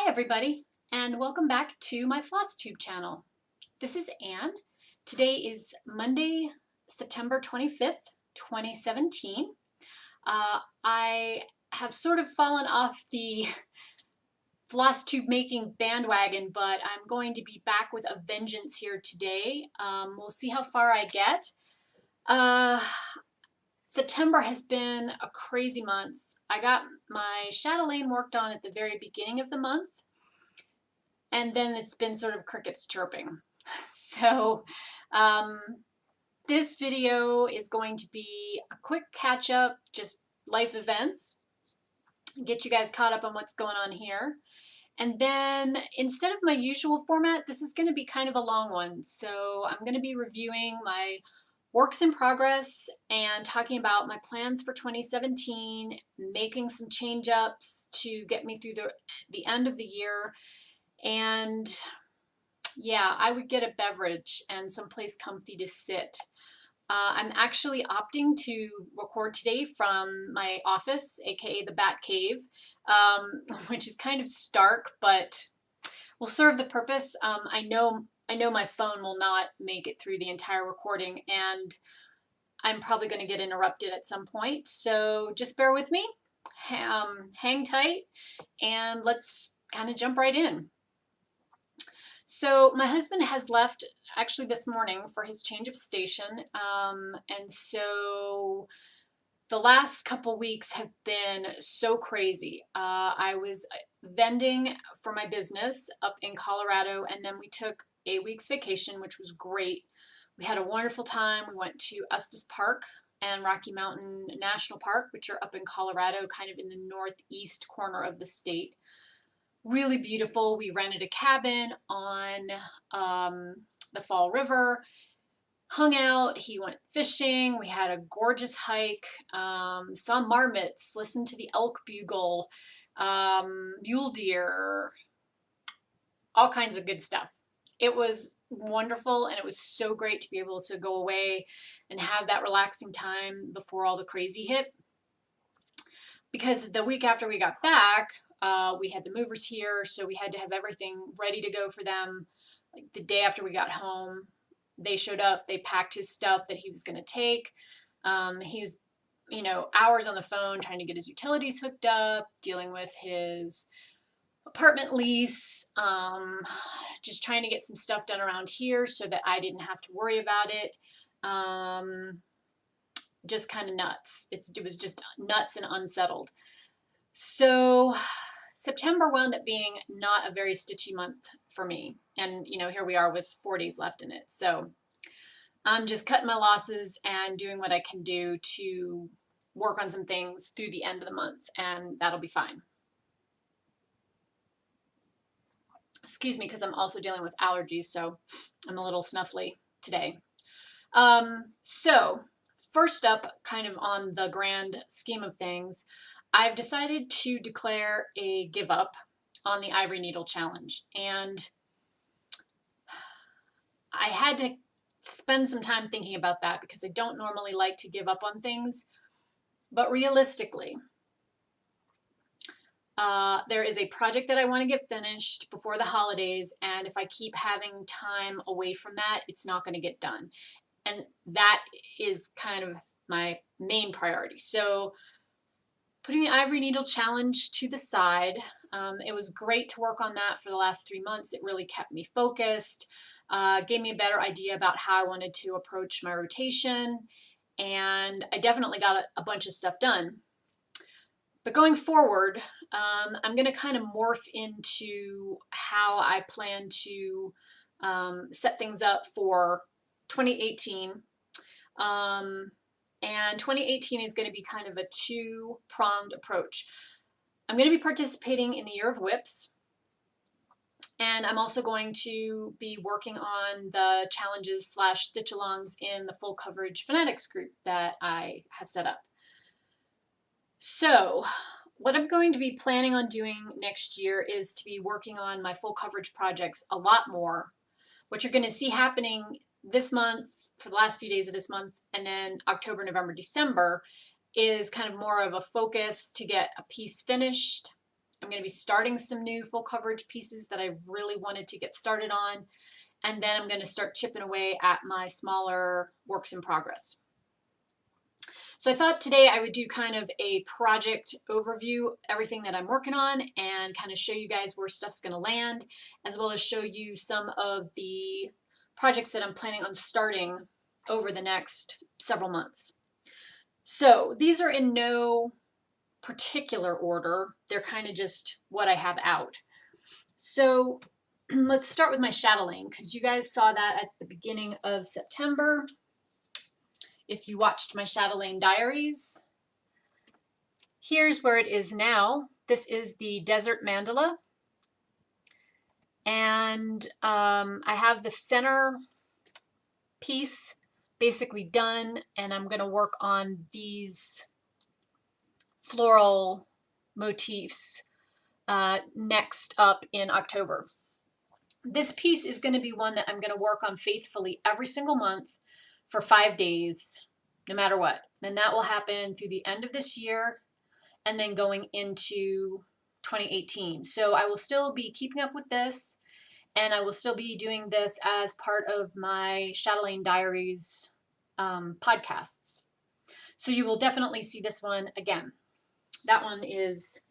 Hi everybody, and welcome back to my Flosstube channel. This is Anne. Today is Monday, September 25th, 2017. I have sort of fallen off the Flosstube making bandwagon, but I'm going to be back with a vengeance here today. We'll see how far I get. September has been a crazy month. I got my chatelaine worked on at the very beginning of the month, and then it's been sort of crickets chirping. So this video is going to be a quick catch up, just life events, get you guys caught up on what's going on here. And then instead of my usual format, this is going to be kind of a long one. So I'm going to be reviewing my works in progress and talking about my plans for 2017, making some change ups to get me through the end of the year. And yeah, I would get a beverage and someplace comfy to sit. I'm actually opting to record today from my office, aka the Bat Cave, which is kind of stark, but will serve the purpose. I know my phone will not make it through the entire recording, and I'm probably going to get interrupted at some point. So just bear with me, hang tight, and let's kind of jump right in. So my husband has left actually this morning for his change of station, and so the last couple weeks have been so crazy. I was vending for my business up in Colorado, and then we took a week's vacation, which was great. We had a wonderful time. We went to Estes Park and Rocky Mountain National Park, which are up in Colorado, kind of in the northeast corner of the state. Really beautiful. We rented a cabin on the Fall River, hung out, he went fishing, we had a gorgeous hike, saw marmots, listened to the elk bugle, mule deer, all kinds of good stuff. It was wonderful, and it was so great to be able to go away and have that relaxing time before all the crazy hit. Because the week after we got back, we had the movers here, so we had to have everything ready to go for them. Like the day after we got home, they showed up, they packed his stuff that he was going to take. He was, hours on the phone trying to get his utilities hooked up, dealing with his apartment lease, just trying to get some stuff done around here so that I didn't have to worry about it. Just kind of nuts. It was just nuts and unsettled. So September wound up being not a very stitchy month for me. And, here we are with 4 days left in it. So I'm just cutting my losses and doing what I can do to work on some things through the end of the month, and that'll be fine. Excuse me, because I'm also dealing with allergies, so I'm a little snuffly today. So first up, kind of on the grand scheme of things, I've decided to declare a give up on the Ivory Needle Challenge. And I had to spend some time thinking about that because I don't normally like to give up on things. But realistically, there is a project that I want to get finished before the holidays, and if I keep having time away from that, it's not going to get done. And that is kind of my main priority. So putting the Ivory Needle Challenge to the side, it was great to work on that for the last 3 months. It really kept me focused, gave me a better idea about how I wanted to approach my rotation, and I definitely got a bunch of stuff done. But going forward, I'm going to kind of morph into how I plan to set things up for 2018. And 2018 is going to be kind of a two-pronged approach. I'm going to be participating in the Year of WIPs, and I'm also going to be working on the challenges / stitch-alongs in the Full Coverage Fanatics group that I have set up. So what I'm going to be planning on doing next year is to be working on my full coverage projects a lot more. What you're going to see happening this month, for the last few days of this month, and then October, November, December, is kind of more of a focus to get a piece finished, I'm going to be starting some new full coverage pieces that I've really wanted to get started on. And then I'm going to start chipping away at my smaller works in progress. So I thought today I would do kind of a project overview, everything that I'm working on, and kind of show you guys where stuff's going to land, as well as show you some of the projects that I'm planning on starting over the next several months. So these are in no particular order. They're kind of just what I have out. So let's start with my chatelaine, because you guys saw that at the beginning of September. If you watched my chatelaine diaries, here's where it is now. This is the desert mandala. And I have the center piece basically done, and I'm going to work on these floral motifs next up in October. This piece is going to be one that I'm going to work on faithfully every single month for 5 days, no matter what. And that will happen through the end of this year and then going into 2018. So I will still be keeping up with this, and I will still be doing this as part of my Chatelaine Diaries podcasts. So you will definitely see this one again. That one is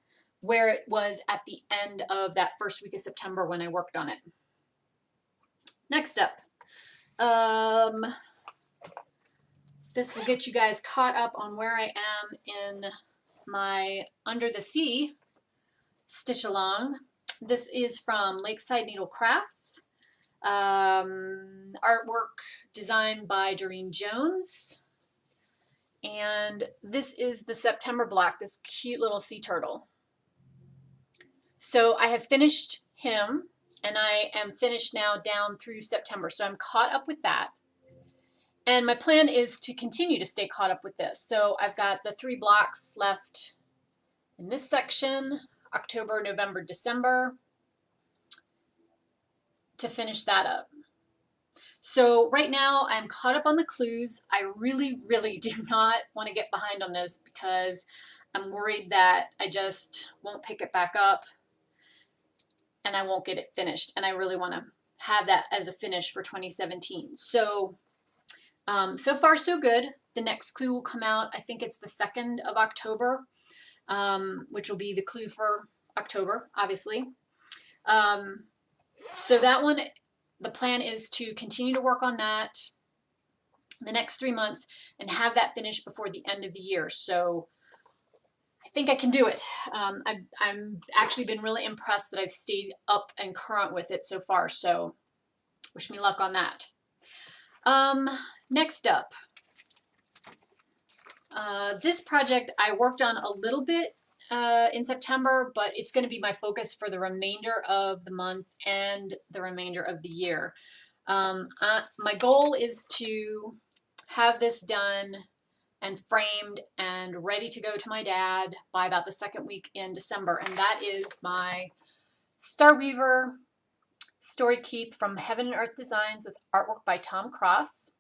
where it was at the end of that first week of September when I worked on it. Next up, this will get you guys caught up on where I am in my Under the Sea stitch along. This is from Lakeside Needle Crafts. Artwork designed by Doreen Jones. And this is the September block, this cute little sea turtle. So I have finished him, and I am finished now down through September. So I'm caught up with that. And my plan is to continue to stay caught up with this. So I've got the 3 blocks left in this section, October, November, December, to finish that up. So right now I'm caught up on the clues. I really, really do not want to get behind on this because I'm worried that I just won't pick it back up and I won't get it finished. And I really want to have that as a finish for 2017. So, so far so good. The next clue will come out, I think it's the 2nd of October, which will be the clue for October, obviously. So that one, the plan is to continue to work on that the next 3 months and have that finished before the end of the year. So I think I can do it. I'm actually been really impressed that I've stayed up and current with it so far. So wish me luck on that. Next up, this project I worked on a little bit in September, but it's going to be my focus for the remainder of the month and the remainder of the year. My goal is to have this done and framed and ready to go to my dad by about the 2nd week in December, and that is my Star Weaver Story Keep from Heaven and Earth Designs with artwork by Tom Cross.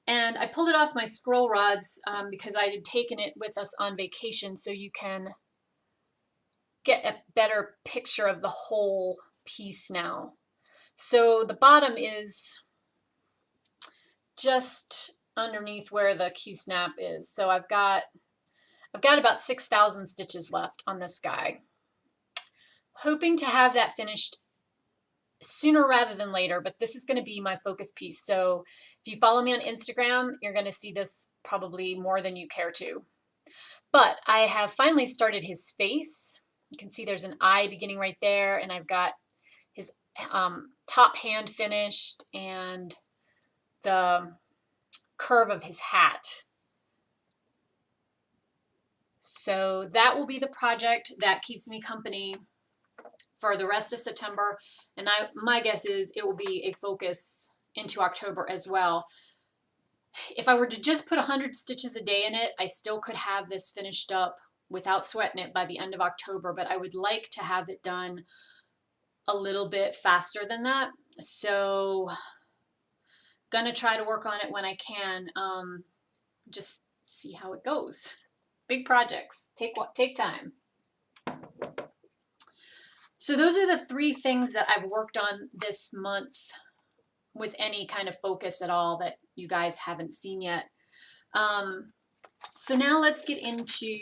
And I pulled it off my scroll rods because I had taken it with us on vacation, so you can get a better picture of the whole piece now. So the bottom is just underneath where the Q-snap is. So I've got about 6,000 stitches left on this guy. Hoping to have that finished sooner rather than later, but this is going to be my focus piece. So if you follow me on Instagram, you're going to see this probably more than you care to. But I have finally started his face. You can see there's an eye beginning right there, and I've got his top hand finished and the curve of his hat. So that will be the project that keeps me company for the rest of September, and my guess is it will be a focus into October as well. If I were to just put 100 stitches a day in it, I still could have this finished up without sweating it by the end of October, but I would like to have it done a little bit faster than that. So gonna try to work on it when I can, just see how it goes. Big projects take time. So those are the 3 things that I've worked on this month with any kind of focus at all that you guys haven't seen yet. So now let's get into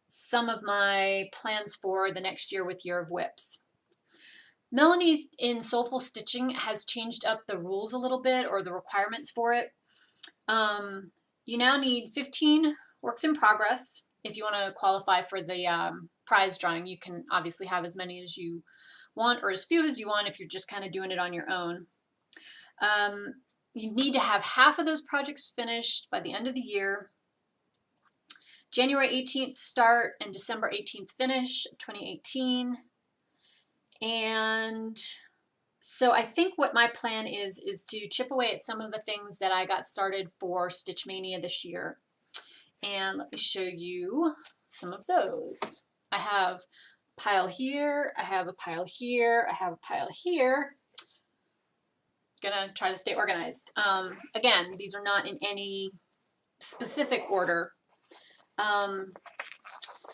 some of my plans for the next year with Year of WIPs. Melanie's in Soulful Stitching has changed up the rules a little bit, or the requirements for it. You now need 15 works in progress if you want to qualify for the prize drawing. You can obviously have as many as you want or as few as you want if you're just kind of doing it on your own. You need to have half of those projects finished by the end of the year. January 18th start and December 18th finish 2018. And so I think what my plan is to chip away at some of the things that I got started for Stitch Mania this year. And let me show you some of those. I have a pile here, I have a pile here, I have a pile here. Gonna try to stay organized. Again, these are not in any specific order.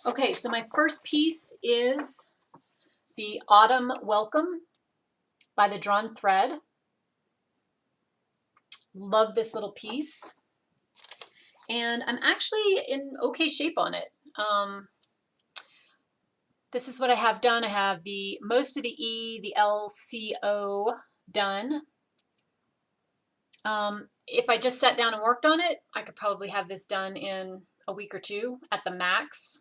Okay, so my first piece is the Autumn Welcome by the Drawn Thread. Love this little piece. And I'm actually in okay shape on it. This is what I have done. I have the most of the E, the L, C, O done. If I just sat down and worked on it, I could probably have this done in a week or 2 at the max.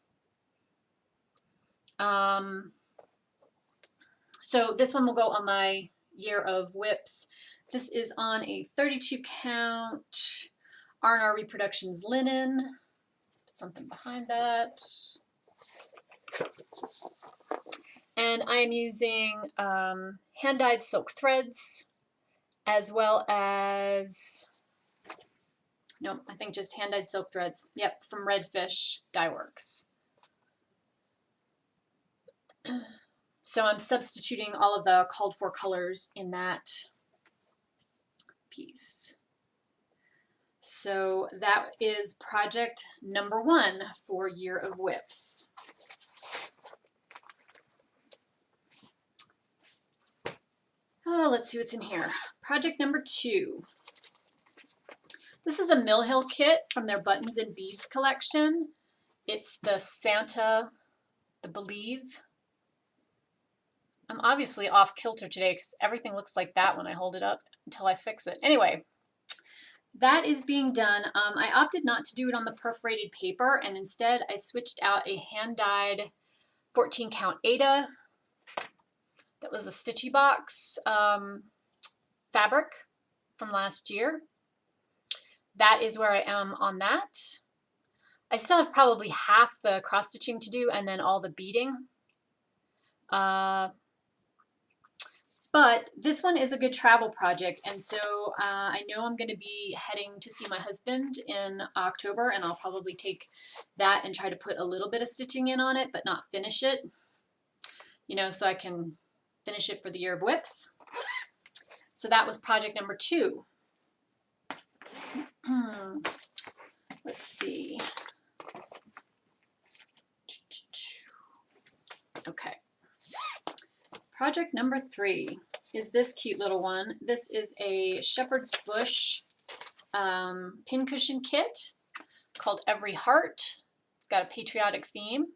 So this one will go on my Year of WIPs. This is on a 32 count R&R Reproductions linen. Put something behind that. And I'm using hand-dyed silk threads, as well as, no, I think just hand-dyed silk threads. Yep, from Redfish Dye Works. So I'm substituting all of the called for colors in that piece. So that is project number 1 for Year of WIPs. Let's see what's in here. Project number 2. This is a Mill Hill kit from their Buttons and Beads collection. It's the Santa, the Believe. I'm obviously off kilter today because everything looks like that when I hold it up until I fix it. Anyway, that is being done. I opted not to do it on the perforated paper, and instead I switched out a hand-dyed 14 count Aida. That was a Stitchy Box fabric from last year. That is where I am on that. I still have probably half the cross stitching to do and then all the beading. But this one is a good travel project, and so I know I'm going to be heading to see my husband in October, and I'll probably take that and try to put a little bit of stitching in on it, but not finish it, you know, so I can finish it for the Year of WIPs. So that was project number 2. Let's see. Okay. Project number 3 is this cute little one. This is a Shepherd's Bush pincushion kit called Every Heart. It's got a patriotic theme.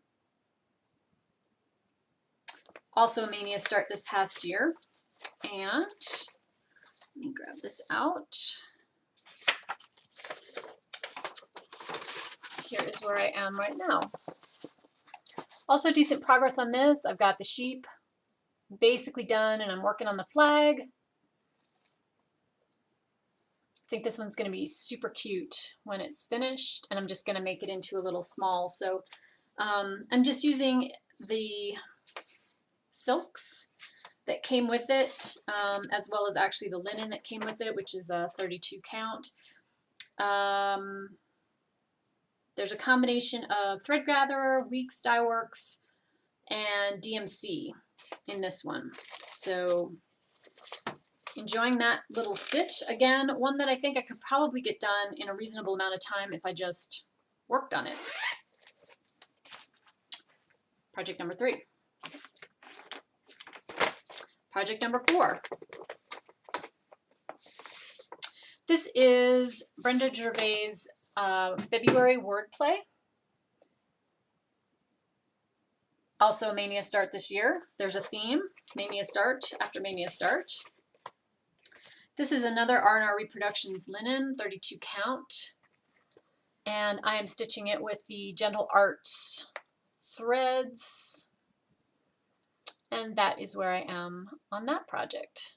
Also a Mania start this past year. And let me grab this out. Here is where I am right now. Also decent progress on this. I've got the sheep basically done, and I'm working on the flag. I think this one's going to be super cute when it's finished, and I'm just going to make it into a little small. So I'm just using the silks that came with it, as well as actually the linen that came with it, which is a 32 count. There's a combination of Thread Gatherer, Weeks Dye Works, and DMC in this one. So enjoying that little stitch. Again, one that I think I could probably get done in a reasonable amount of time if I just worked on it. Project number 3. project number 4. This is Brenda Gervais' February wordplay. Also Mania Start this year. There's a theme, Mania Start after Mania Start. This is another R&R Reproductions linen, 32 count. And I am stitching it with the Gentle Arts threads. And that is where I am on that project.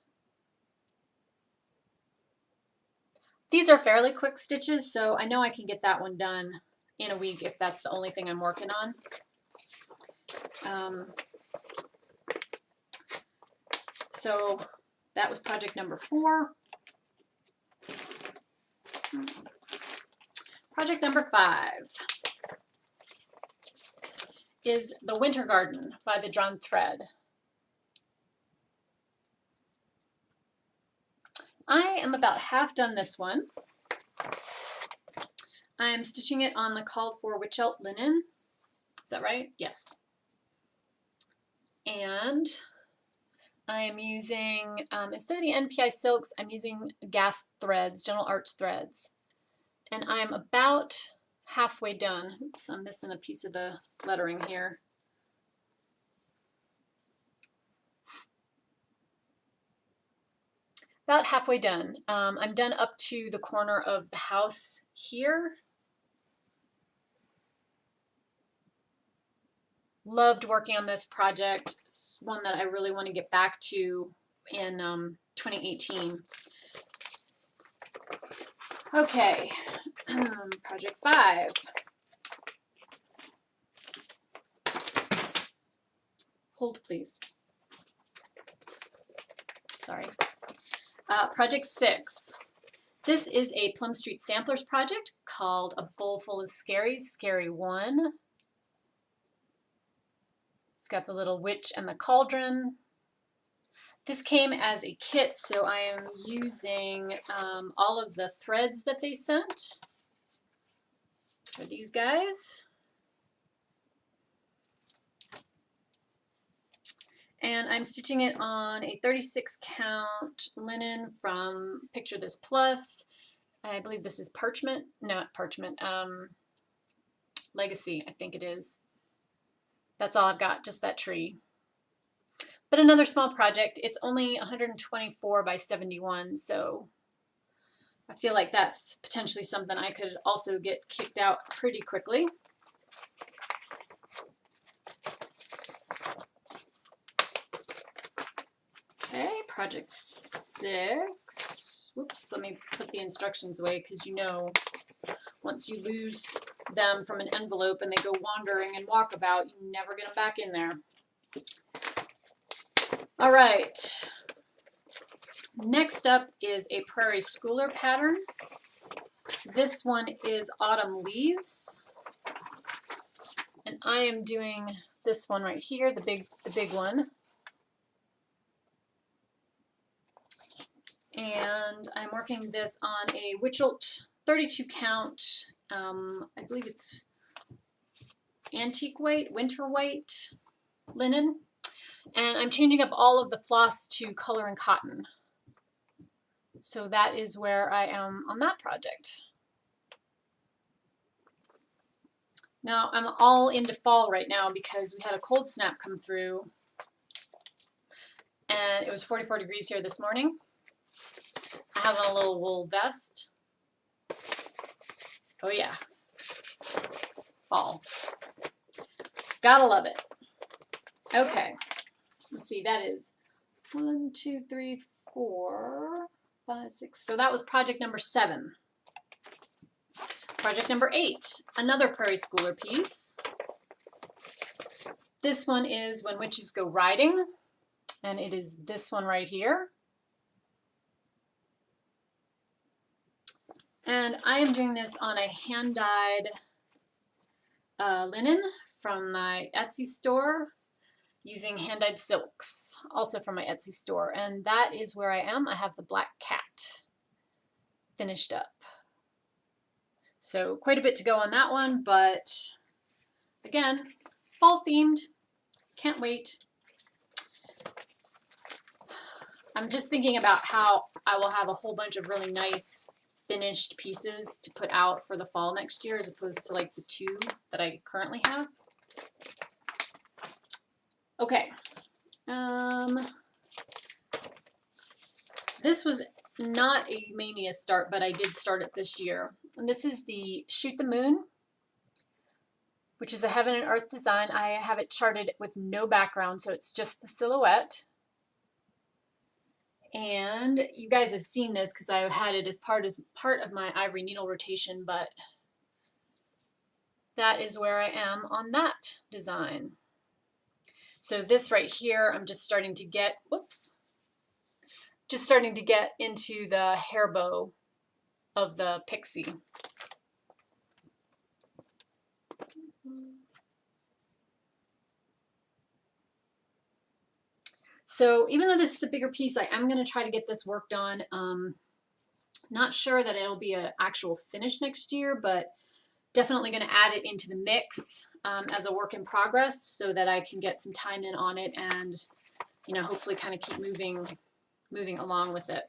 These are fairly quick stitches, so I know I can get that one done in a week if that's the only thing I'm working on. So that was project number 4. Project number 5 is The Winter Garden by the Drawn Thread. I am about half done this one. I am stitching it on the called for Witchelt linen. Is that right? Yes. And I am using, instead of the NPI silks, I'm using gas threads, Gentle Arts threads. And I'm about halfway done. Oops, I'm missing a piece of the lettering here. About halfway done. I'm done up to the corner of the house here. Loved working on this project. It's one that I really want to get back to in 2018. Okay, project 5. Hold, please. Sorry. Project 6. This is a Plum Street Samplers project called A Bowl Full of Scaries, Scary 1. It's got the little witch and the cauldron. This came as a kit, so I am using all of the threads that they sent, which are these guys. And I'm stitching it on a 36 count linen from Picture This Plus. I believe this is Parchment, not Parchment, Legacy, I think it is. That's all I've got, just that tree. But another small project. It's only 124 by 71, so I feel like that's potentially something I could also get kicked out pretty quickly. Okay, project 6. Whoops, let me put the instructions away because you know once you lose them from an envelope and they go wandering and walkabout, you never get them back in there. All right, next up is a Prairie Schooler pattern. This one is Autumn Leaves, and I am doing this one right here, the big one. And I'm working this on a Witchelt 32 count, I believe it's antique weight, winter weight linen. And I'm changing up all of the floss to color and cotton. So that is where I am on that project. Now I'm all into fall right now because we had a cold snap come through and it was 44 degrees here this morning. I have on a little wool vest. Oh yeah, fall. Gotta love it. Okay, let's see, that is 1, 2, 3, 4, 5, 6. So that was project number 7. Project number 8, another Prairie Schooler piece. This one is When Witches Go Riding, and it is this one right here. And I am doing this on a hand-dyed linen from my Etsy store using hand-dyed silks, also from my Etsy store. And that is where I am. I have the black cat finished up. So quite a bit to go on that one, but again, fall themed. Can't wait. I'm just thinking about how I will have a whole bunch of really nice finished pieces to put out for the fall next year as opposed to like the 2 that I currently have. Okay. This was not a Mania start, but I did start it this year. And this is the Shoot the Moon, which is a Heaven and Earth design. I have it charted with no background, so it's just the silhouette. And you guys have seen this because I had it as part of my ivory needle rotation, but that is where I am on that design. So this right here, I'm just starting to get, just starting to get into the hair bow of the pixie. So even though this is a bigger piece, I am going to try to get this worked on. Not sure that it'll be an actual finish next year, but definitely going to add it into the mix as a work in progress so that I can get some time in on it and, you know, hopefully kind of keep moving along with it.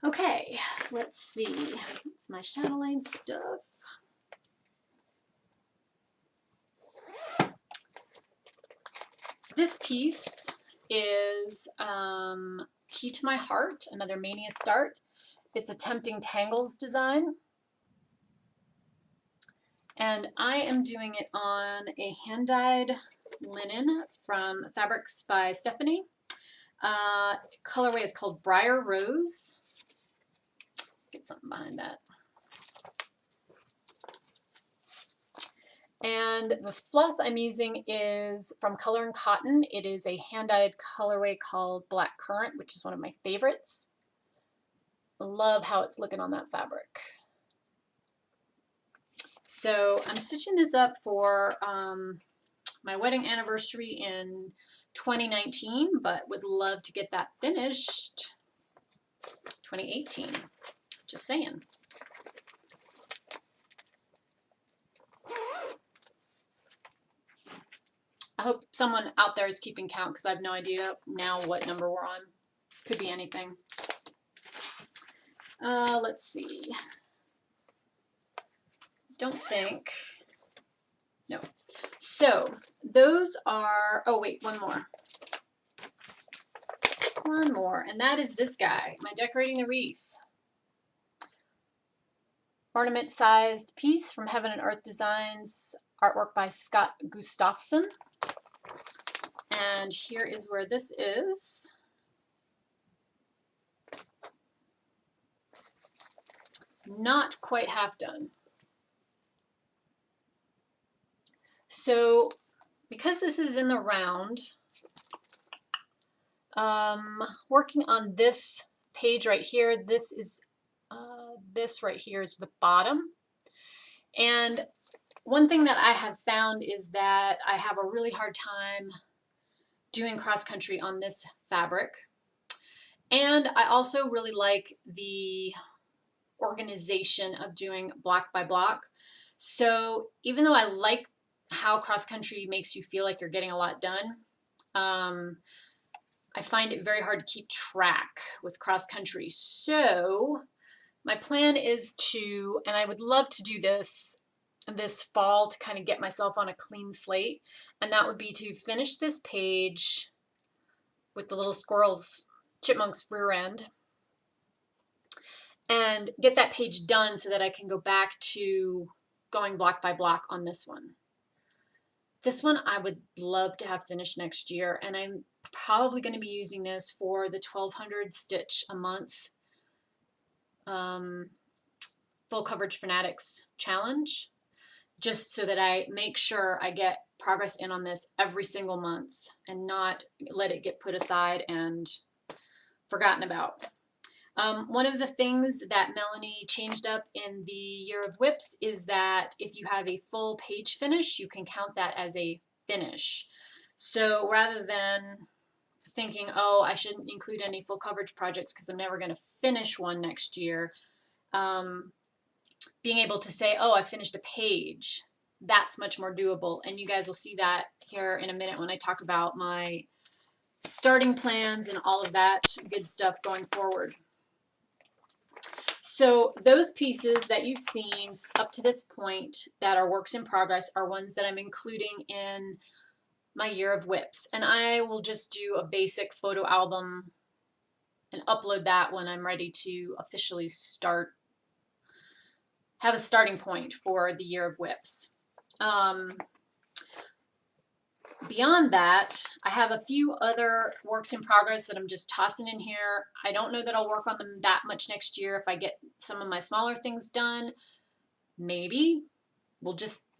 Okay, let's see. It's my shadow line stuff. This piece is Key to My Heart, another Mania start. It's a Tempting Tangles design. And I am doing it on a hand-dyed linen from Fabrics by Stephanie. Colorway is called Briar Rose. Get something behind that. And the floss I'm using is from Color and Cotton. It is a hand-dyed colorway called Black Currant, which is one of my favorites. Love how it's looking on that fabric. So I'm stitching this up for my wedding anniversary in 2019, but would love to get that finished 2018. Just saying. I hope someone out there is keeping count because I have no idea now what number we're on. Could be anything. Let's see. Don't think. No. So those are, oh wait, one more. One more, and that is this guy, my Decorating the Wreath. Ornament-sized piece from Heaven and Earth Designs, artwork by Scott Gustafson. And here is where this is. Not quite half done. So because this is in the round, working on this page right here, this right here is the bottom. And one thing that I have found is that I have a really hard time doing cross country on this fabric. And I also really like the organization of doing block by block. So even though I like how cross country makes you feel like you're getting a lot done, I find it very hard to keep track with cross country. So my plan is to, and I would love to do this fall to kind of get myself on a clean slate, and that would be to finish this page with the little squirrel's chipmunk's rear end and get that page done so that I can go back to going block by block on this one. This one I would love to have finished next year, and I'm probably going to be using this for the 1200 stitch a month Full Coverage Fanatics challenge, just so that I make sure I get progress in on this every single month and not let it get put aside and forgotten about. One of the things that Melanie changed up in the Year of WIPs is that if you have a full page finish, you can count that as a finish. So rather than thinking, oh, I shouldn't include any full coverage projects because I'm never going to finish one next year, being able to say, oh, I finished a page, that's much more doable. And you guys will see that here in a minute when I talk about my starting plans and all of that good stuff going forward. So those pieces that you've seen up to this point that are works in progress are ones that I'm including in my year of WIPs. And I will just do a basic photo album and upload that when I'm ready to officially have a starting point for the year of WIPs. Beyond that, I have a few other works in progress that I'm just tossing in here. I don't know that I'll work on them that much next year if I get some of my smaller things done. Maybe.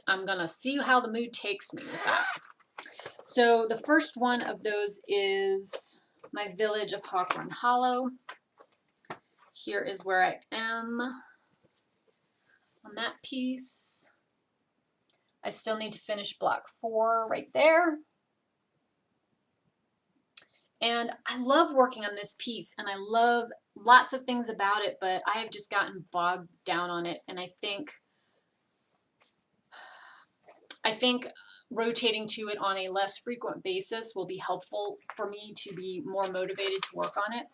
I'm gonna see how the mood takes me with that. So the first one of those is my Village of Hawthorne Hollow. Here is where I am on that piece. I still need to finish block 4 right there. And I love working on this piece, and I love lots of things about it, but I have just gotten bogged down on it, and I think rotating to it on a less frequent basis will be helpful for me to be more motivated to work on it.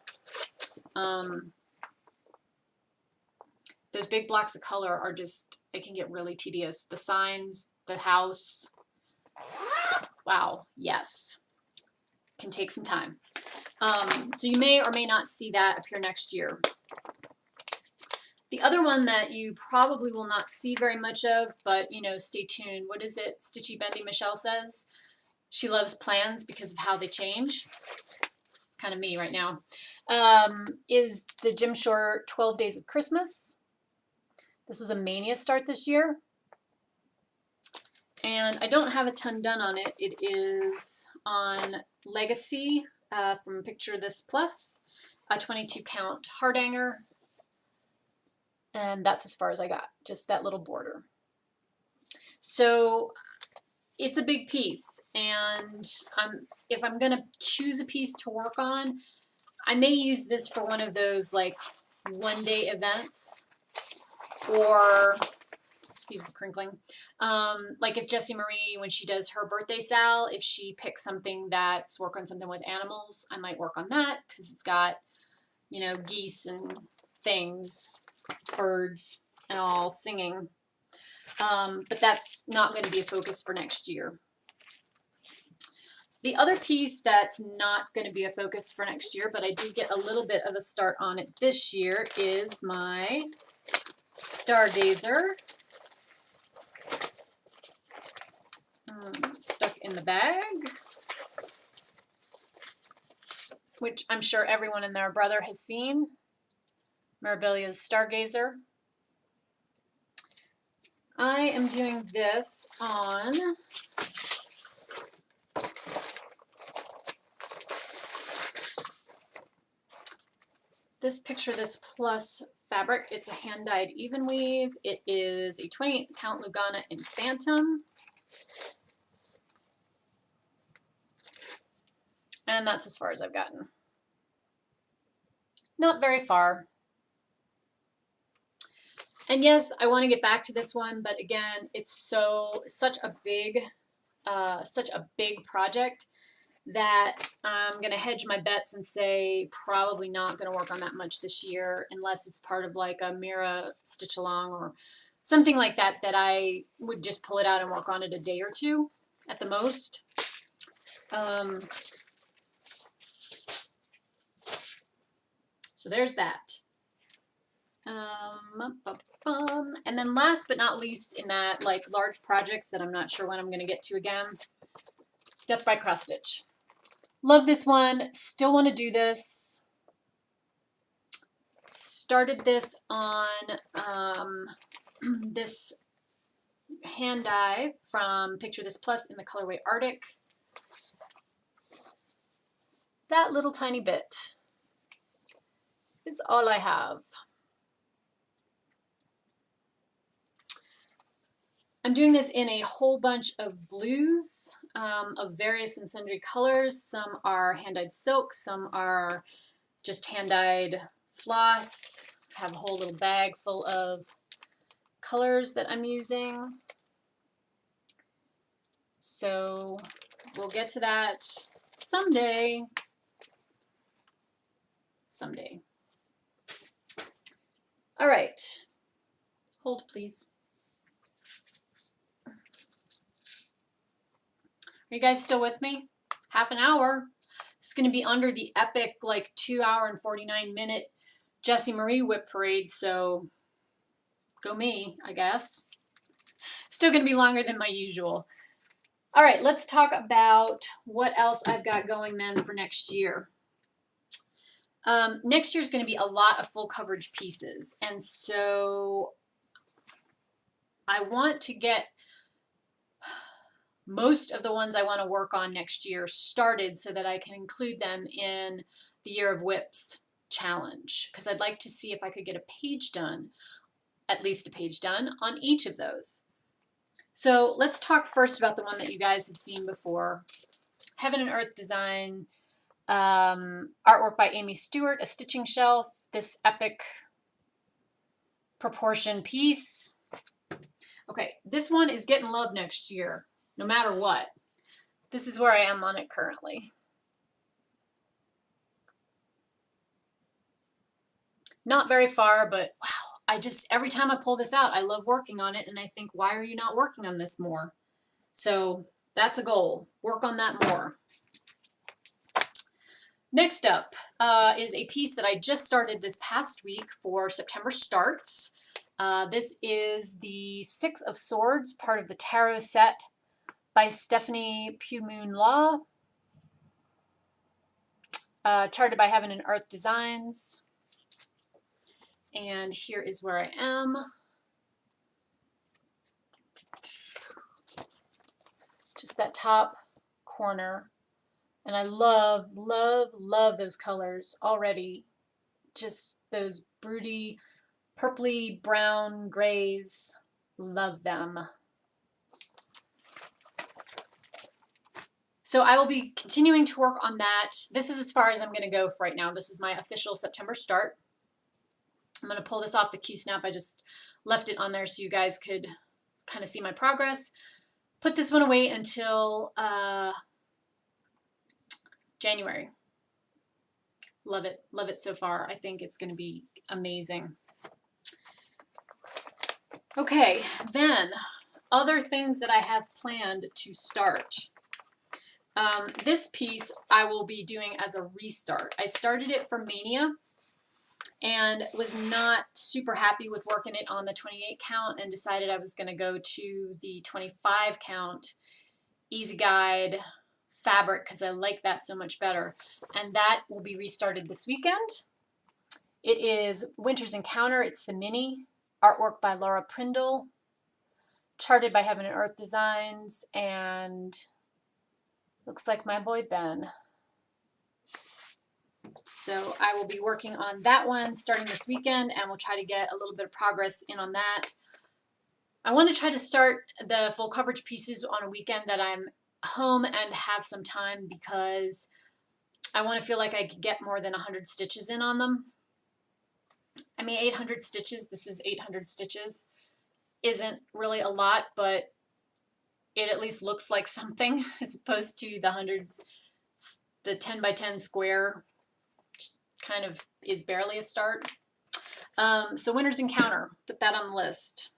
Those big blocks of color are just, it can get really tedious. The signs, the house, wow, yes, can take some time. So you may or may not see that appear next year. The other one that you probably will not see very much of, but you know, stay tuned. What is it Stitchy Bendy Michelle says? She loves plans because of how they change. It's kind of me right now. Is the Jim Shore 12 Days of Christmas. This was a Mania start this year. And I don't have a ton done on it. It is on Legacy from Picture This Plus, a 22 count Hardanger. And that's as far as I got, just that little border. So it's a big piece, and if I'm gonna choose a piece to work on, I may use this for one of those like one-day events, or excuse the crinkling, like if Jessie Marie, when she does her birthday sal, if she picks something that's work on something with animals, I might work on that because it's got, you know, geese and things, birds and all singing, but that's not going to be a focus for next year. The other piece that's not going to be a focus for next year, but I did get a little bit of a start on it this year, is my Stargazer. Stuck in the bag, which I'm sure everyone and their brother has seen. Mirabilia's Stargazer. I am doing this on this Picture This Plus fabric. It's a hand-dyed even weave. It is a 28 count Lugana in Phantom. And that's as far as I've gotten. Not very far. And yes, I want to get back to this one, but again, it's such a big project that I'm going to hedge my bets and say probably not going to work on that much this year unless it's part of like a Mira stitch along or something like that, that I would just pull it out and work on it a day or two at the most. So there's that. And then last but not least in that like large projects that I'm not sure when I'm going to get to again, Death by Cross Stitch. Love this one, still want to do this. Started this on this hand dye from Picture This Plus in the colorway Arctic. That little tiny bit is all I have. I'm doing this in a whole bunch of blues of various and sundry colors. Some are hand-dyed silk, some are just hand-dyed floss. I have a whole little bag full of colors that I'm using. So we'll get to that someday. someday. All right. Hold, please. Are you guys still with me? Half an hour. It's going to be under the epic, like 2 hour and 49-minute Jessie Marie WIP parade, so go me, I guess. Still going to be longer than my usual. All right, let's talk about what else I've got going then for next year. Next year is going to be a lot of full coverage pieces, and so I want to get most of the ones I want to work on next year started so that I can include them in the Year of WIPs challenge, because I'd like to see if I could get a page done, at least a page done, on each of those. So let's talk first about the one that you guys have seen before. Heaven and Earth Design, artwork by Amy Stewart, a stitching shelf, this epic proportion piece. Okay, this one is getting love next year, no matter what. This is where I am on it currently. Not very far, but wow, every time I pull this out, I love working on it, and I think, why are you not working on this more? So that's a goal. Work on that more. Next up is a piece that I just started this past week for September Starts. This is the Six of Swords, part of the Tarot set by Stephanie Pugh-Moon Law, charted by Heaven and Earth Designs. And here is where I am. Just that top corner. And I love, love, love those colors already. Just those broody, purpley, brown, grays. Love them. So I will be continuing to work on that. This is as far as I'm going to go for right now. This is my official September start. I'm going to pull this off the Q-Snap. I just left it on there so you guys could kind of see my progress. Put this one away until January. Love it. Love it so far. I think it's going to be amazing. Okay, then other things that I have planned to start. This piece I will be doing as a restart. I started it for Mania and was not super happy with working it on the 28 count and decided I was going to go to the 25 count Easy Guide fabric because I like that so much better. And that will be restarted this weekend. It is Winter's Encounter. It's the mini. Artwork by Laura Prindle. Charted by Heaven and Earth Designs. And looks like my boy Ben. So I will be working on that one starting this weekend, and we'll try to get a little bit of progress in on that. I want to try to start the full coverage pieces on a weekend that I'm home and have some time, because I want to feel like I could get more than 100 stitches in on them. I mean, 800 stitches, this is 800 stitches, isn't really a lot, but it at least looks like something as opposed to the 10 by 10 square, which kind of is barely a start. So Winter's Encounter, put that on the list.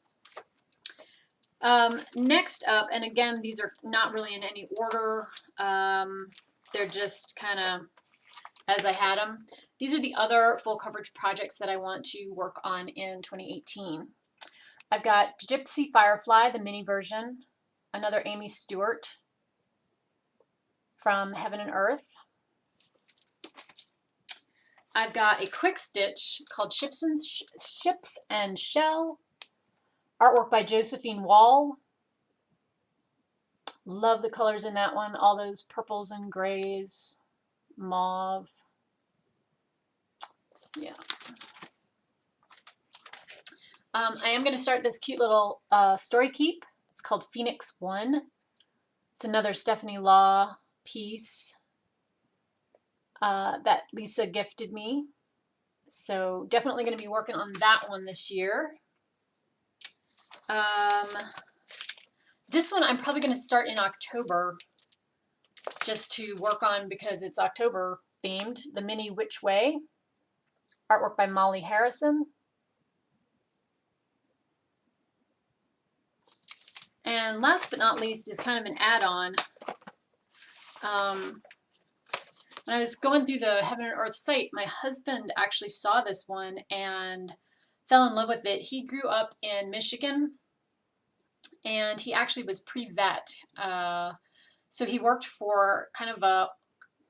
Next up, and again, these are not really in any order. They're just kind of as I had them. These are the other full coverage projects that I want to work on in 2018. I've got Gypsy Firefly, the mini version, another Amy Stewart from Heaven and Earth. I've got a quick stitch called Ships and Shell, artwork by Josephine Wall. Love the colors in that one, all those purples and grays, mauve. Yeah. I am going to start this cute little story keep. It's called Phoenix 1. It's another Stephanie Law piece that Lisa gifted me. So definitely going to be working on that one this year. This one I'm probably going to start in October just to work on because it's October themed. The mini Which Way. artwork by Molly Harrison. And last but not least is kind of an add-on. When I was going through the Heaven and Earth site, my husband actually saw this one and fell in love with it. He grew up in Michigan, and he actually was pre-vet. So he worked for kind of a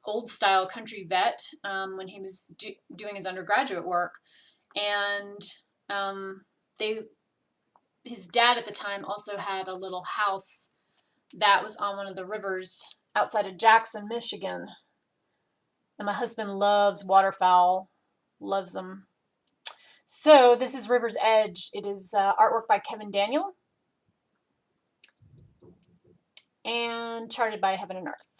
old-style country vet when he was doing his undergraduate work. And his dad at the time also had a little house that was on one of the rivers outside of Jackson, Michigan. And my husband loves waterfowl, loves them. So this is River's Edge. It is artwork by Kevin Daniel and charted by Heaven and Earth.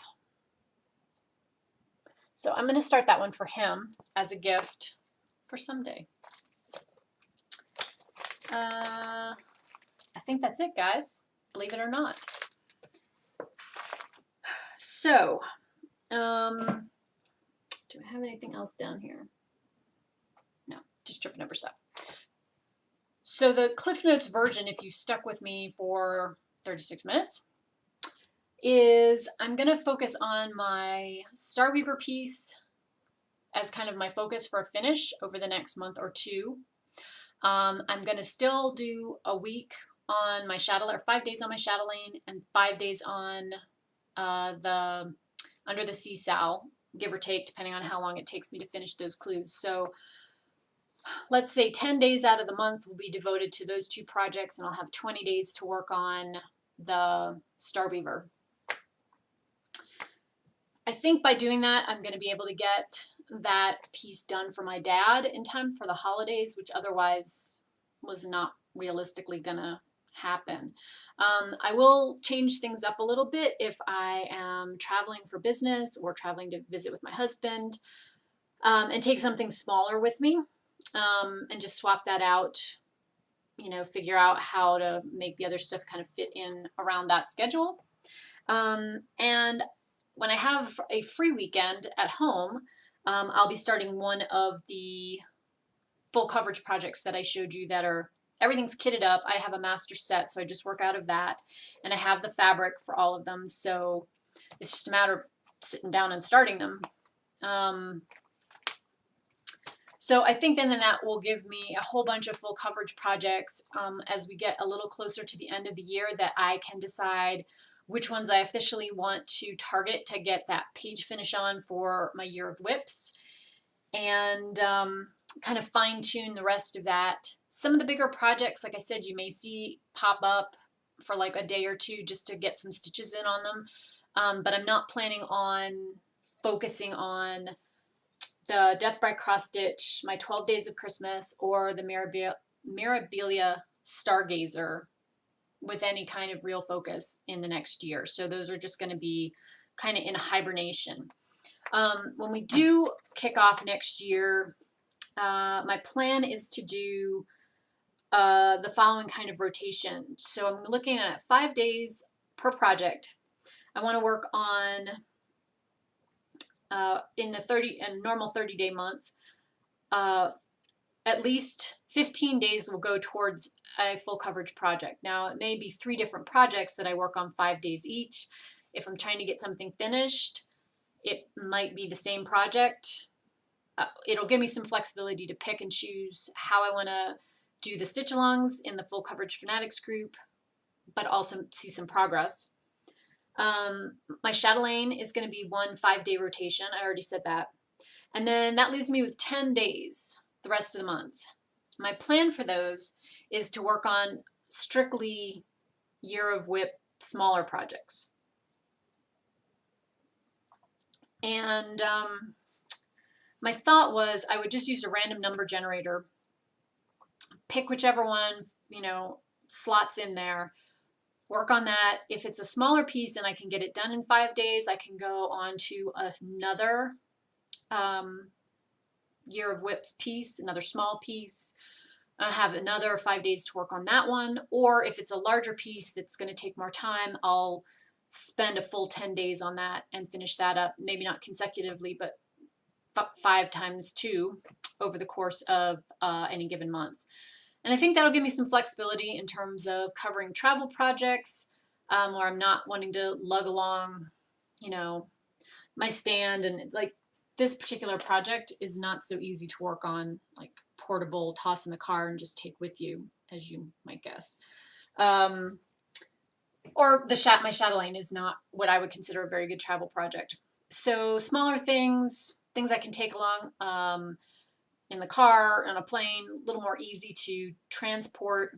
So I'm going to start that one for him as a gift for someday. I think that's it, guys. Believe it or not. So, do I have anything else down here? No, just tripping over stuff. So the Cliff Notes version, if you stuck with me for 36 minutes, is I'm going to focus on my Starweaver piece as kind of my focus for a finish over the next month or two. I'm going to still do a week on my chatelaine, or 5 days on my chatelaine, and 5 days on the Under the Sea Sow, give or take, depending on how long it takes me to finish those clues. So let's say 10 days out of the month will be devoted to those two projects, and I'll have 20 days to work on the Starweaver. I think by doing that, I'm going to be able to get that piece done for my dad in time for the holidays, which otherwise was not realistically going to happen. I will change things up a little bit if I am traveling for business or traveling to visit with my husband, and take something smaller with me, and just swap that out, you know, figure out how to make the other stuff kind of fit in around that schedule. And when I have a free weekend at home, I'll be starting one of the full coverage projects that I showed you that are, everything's kitted up. I have a master set, so I just work out of that. And I have the fabric for all of them, so it's just a matter of sitting down and starting them. So I think then that will give me a whole bunch of full coverage projects as we get a little closer to the end of the year, that I can decide which ones I officially want to target to get that page finish on for my year of WIPs, and kind of fine tune the rest of that. Some of the bigger projects, like I said, you may see pop up for like a day or two just to get some stitches in on them, but I'm not planning on focusing on the Death by Cross Stitch, my 12 Days of Christmas, or the Mirabilia Stargazer with any kind of real focus in the next year. So those are just going to be kind of in hibernation. When we do kick off next year, my plan is to do the following kind of rotation. So I'm looking at 5 days per project. I want to work on in a normal 30-day month, at least 15 days will go towards a full coverage project. Now, it may be 3 different projects that I work on 5 days each. If I'm trying to get something finished, it might be the same project. It'll give me some flexibility to pick and choose how I want to do the stitch-alongs in the full Coverage Fanatics group, but also see some progress. My chatelaine is going to be one 5-day rotation. I already said that. And then that leaves me with 10 days the rest of the month. My plan for those is to work on strictly Year of WIP smaller projects. And my thought was I would just use a random number generator, pick whichever one, you know, slots in there, work on that. If it's a smaller piece and I can get it done in 5 days, I can go on to another Year of WIPs piece, another small piece. I have another 5 days to work on that one. Or if it's a larger piece that's going to take more time, I'll spend a full 10 days on that and finish that up. Maybe not consecutively, but 5 times 2 over the course of any given month. And I think that'll give me some flexibility in terms of covering travel projects where I'm not wanting to lug along, you know, my stand. And it's like this particular project is not so easy to work on, like portable, toss in the car and just take with you, as you might guess. Or my chatelaine is not what I would consider a very good travel project. So smaller things I can take along in the car, on a plane, a little more easy to transport.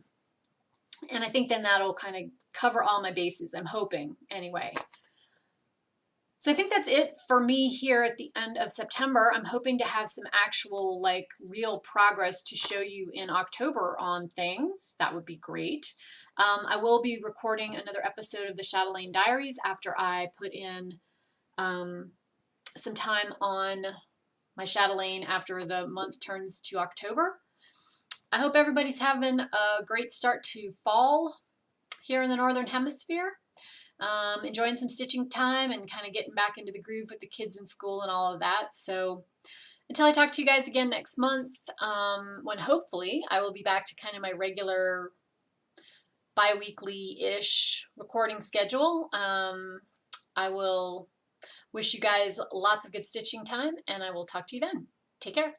And I think then that'll kind of cover all my bases, I'm hoping, anyway. So I think that's it for me here at the end of September. I'm hoping to have some actual, like, real progress to show you in October on things. That would be great. I will be recording another episode of the Chatelaine Diaries after I put in some time on my chatelaine after the month turns to October. I hope everybody's having a great start to fall here in the Northern Hemisphere. Enjoying some stitching time and kind of getting back into the groove with the kids in school and all of that. So until I talk to you guys again next month, when hopefully I will be back to kind of my regular bi-weekly-ish recording schedule. I will wish you guys lots of good stitching time, and I will talk to you then. Take care.